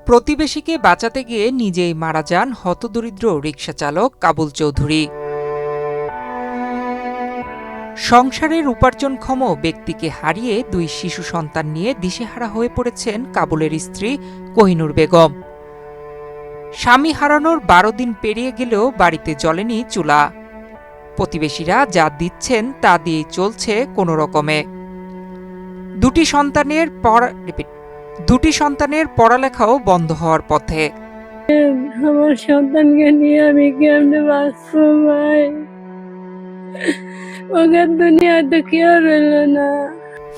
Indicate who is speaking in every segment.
Speaker 1: প্রতিবেশীকে বাঁচাতে গিয়ে নিজেই মারা যান হতদরিদ্র রিকশা চালক কাবুল চৌধুরী। সংসারের উপার্জনক্ষম ব্যক্তিকে হারিয়ে 2 শিশু সন্তান নিয়ে দিশেহারা হয়ে পড়েছেন কাবুলের স্ত্রী কোহিনুর বেগম। স্বামী হারানোর 12 দিন পেরিয়ে গেলেও বাড়িতে জ্বলেনি চুলা। প্রতিবেশীরা যা দিচ্ছেন তা দিয়েই চলছে কোনো রকমে। দুটি সন্তানের পড়ালেখাও বন্ধ হওয়ার পথে।
Speaker 2: আমার সন্তানকে নিয়ে আমি কেমনে বাঁচবো ভাই? ওকে দুনিয়াতে কেউ রইল না।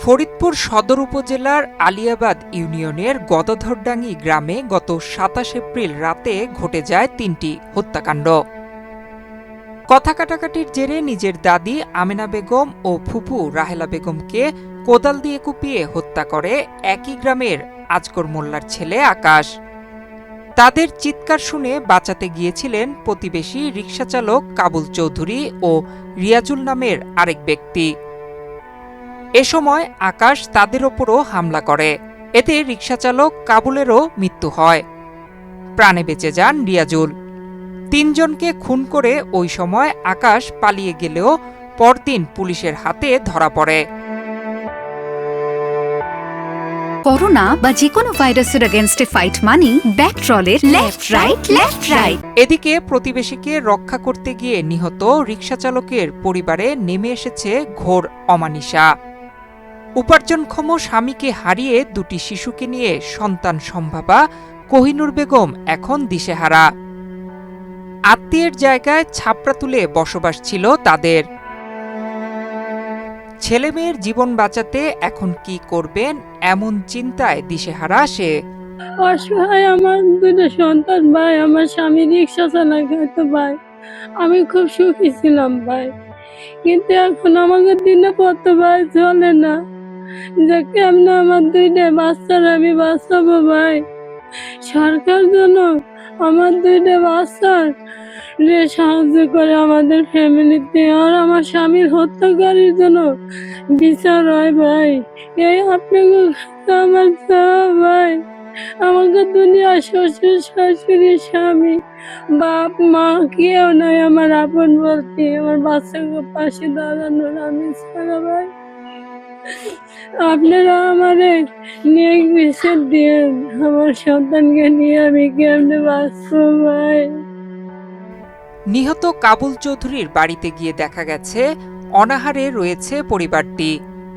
Speaker 1: ফরিদপুর সদর উপজেলার আলিয়াবাদ ইউনিয়নের গদাধরডাঙ্গি গ্রামে গত 27 এপ্রিল রাতে ঘটে যায় 3টি হত্যাকাণ্ড। কথা কাটাকাটির জেরে নিজের দাদি আমেনা বেগম ও ফুপু রাহেলা বেগমকে কোদাল দিয়ে কুপিয়ে হত্যা করে একই গ্রামের আজগর মোল্লার ছেলে আকাশ। তাদের চিৎকার শুনে বাঁচাতে গিয়েছিলেন প্রতিবেশী রিকশাচালক কাবুল চৌধুরী ও রিয়াজুল নামের আরেক ব্যক্তি। এ সময় আকাশ তাদের ওপরও হামলা করে। এতে রিকশাচালক কাবুলেরও মৃত্যু হয়। প্রাণে বেঁচে যান রিয়াজুল। 3 জনকে খুন করে ওই সময় আকাশ পালিয়ে গেলেও পরদিন পুলিশের হাতে ধরা পড়ে।
Speaker 3: করোনা বা যে কোনো ভাইরাসের এগেইনস্টে ফাইট মানি ব্যাকট্রলের লেফট রাইট।
Speaker 1: এদিকে প্রতিবেশীকে রক্ষা করতে গিয়ে নিহত রিকশাচালকের পরিবারে নেমে এসেছে ঘোর অমানিশা। উপার্জনক্ষম স্বামীকে হারিয়ে 2টি শিশুকে নিয়ে সন্তান সম্ভাবা কোহিনুর বেগম এখন দিশেহারা। আত্মীয়ের জায়গায় ছাপড়া তুলে বসবাস ছিল তাদের। ছেলেমেয়ের জীবন বাঁচাতে এখন কি করবেন এমন চিন্তায় দিশেহারা সে।
Speaker 2: অসহায় আমার 2টা সন্তান ভাই, আমার স্বামী রিক্সা চালাতো ভাই। আমি খুব সুখী ছিলাম ভাই, কিন্তু এখন আমাকে দিনে পড়তে ভাই চলে না। যে কেমন আমার 2টা বাচ্চার আমি বাঁচাবো ভাই? সরকার যেন আমার 2টা বাচ্চার সাহায্য করে আমাদের ফ্যামিলিতে, আর আমার স্বামীর হত্যাকারীর জন্য বিচার হয় ভাই। এই আপনাকে আমার চাওয়া ভাই। আমাকে দুনিয়া শ্বশুর শাশুড়ি স্বামী বাপ মা কেউ নাই আমার আপন বলতে, আমার বাচ্চাকে পাশে দাঁড়ানোর আমি ছাড়া ভাই। আপনারা আমারে নিয়ে বিচার দিন, আমার সন্তানকে নিয়ে আমি কেমনে বাঁচবো ভাই?
Speaker 1: নিহত কাবুল চৌধুরীর বাড়িতে গিয়ে দেখা গেছে অনাহারে রয়েছে পরিবারটি।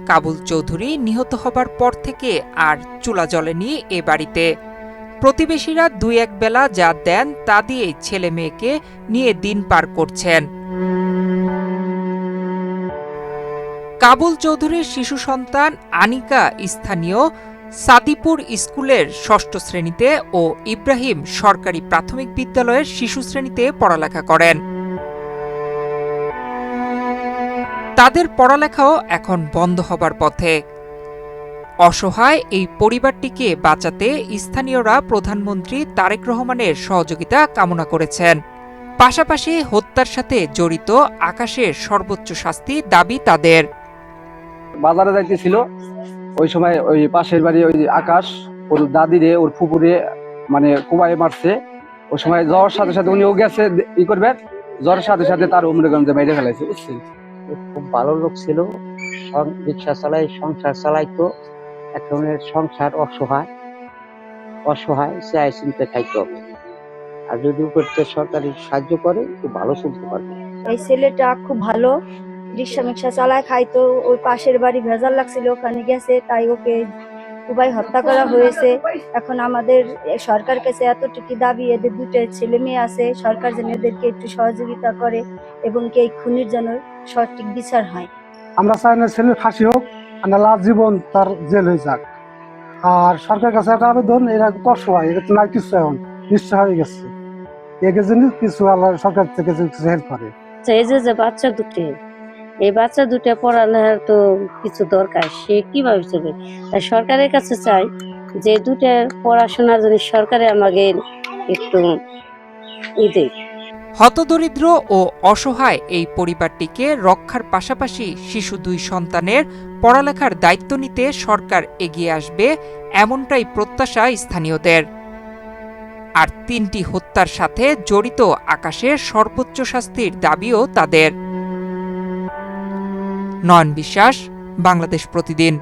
Speaker 1: কাবুল চৌধুরী নিহত হবার পর থেকে আর চুলা জ্বলেনি এ বাড়িতে। প্রতিবেশীরা 2-1 বেলা যা দেন তা দিয়েই ছেলে মেয়েকে নিয়ে দিন পার করছেন। কাবুল চৌধুরীর শিশু সন্তান আনিকা স্থানীয় সাদিপুর স্কুলের 6ষ্ঠ শ্রেণীতে ও ইব্রাহিম সরকারি প্রাথমিক বিদ্যালয়ের শিশু শ্রেণীতে পড়ালেখা করেন। তাদের পড়ালেখাও এখন বন্ধ হবার পথে। অসহায় এই পরিবারটিকে বাঁচাতে স্থানীয়রা প্রধানমন্ত্রী তারেক রহমানের সহযোগিতা কামনা করেছেন। পাশাপাশি হত্যার সাথে জড়িত আকাশের সর্বোচ্চ শাস্তি দাবি তাদের।
Speaker 4: বাজারে যাইতেছিল, ওই সময় ওই পাশের বাড়ি ওই আকাশ ওর দাদিরে ওর ফুপুরে মানে কুবাই মারছে। ওই সময় জ্বর সাথে সাথে উনিও গেছে ই করবে, জ্বরের সাথে সাথে তার উমরেগঞ্জে মেরে ফেলাইছে। বুঝছেন,
Speaker 5: খুব ভালো লোক ছিল, রিক্সা চালাই, সংসার চালাইতো। এখন সংসার অসহায় চাই চিনতে খাইতে হবে। আর যদি উপরতে সরকারি সাহায্য করে একটু ভালো চলতে পারবে।
Speaker 6: এই ছেলেটা খুব ভালো, রিক্সা চালায় খাইতো। ওই পাশের বাড়ি ভেজাল লাগছিল, ওখানে গেছে, তাই ওকে খুবই হত্যা করা হয়েছে। এখন আমাদের সরকার কাছে এতটুকু দাবি, এদের 2টা ছেলে মেয়ে আছে, সরকার যেন এদেরকে একটু সহযোগিতা করে এবং কি এই খুনির জন্য সঠিক বিচার হয়।
Speaker 7: আমরা চাই না ছেলের ফাঁসি হোক, লাভ জীবন তার জেল হয়ে যাক। আর সরকার কাছে একটা আবেদন, এরা অসহায়, এটা তো নাই কিছু, এখন নিশ্চয় হয়ে গেছে। একে জিনিস কিছু আল্লাহ সরকার থেকে কিছু হেল্প করে।
Speaker 2: এই যে বাচ্চা 2টা, এই বাচ্চা 2টা পড়ানোর তো কিছু দরকার, সে কিভাবে চলবে? তাই সরকারের কাছে চাই যে 2টা পড়াশোনার জন্য সরকারে আমাকে একটু দেয়।
Speaker 1: হতদরিদ্র ও অসহায় এই পরিবারটিকে রক্ষার পাশাপাশি শিশু 2 সন্তানের পড়ালেখার দায়িত্ব নিতে সরকার এগিয়ে আসবে, এমনটাই প্রত্যাশা স্থানীয়দের। আর 3টি হত্যার সাথে জড়িত আকাশের সর্বোচ্চ শাস্তির দাবিও তাদের। নয়ন বিশ্বাস, বাংলাদেশ প্রতিদিন।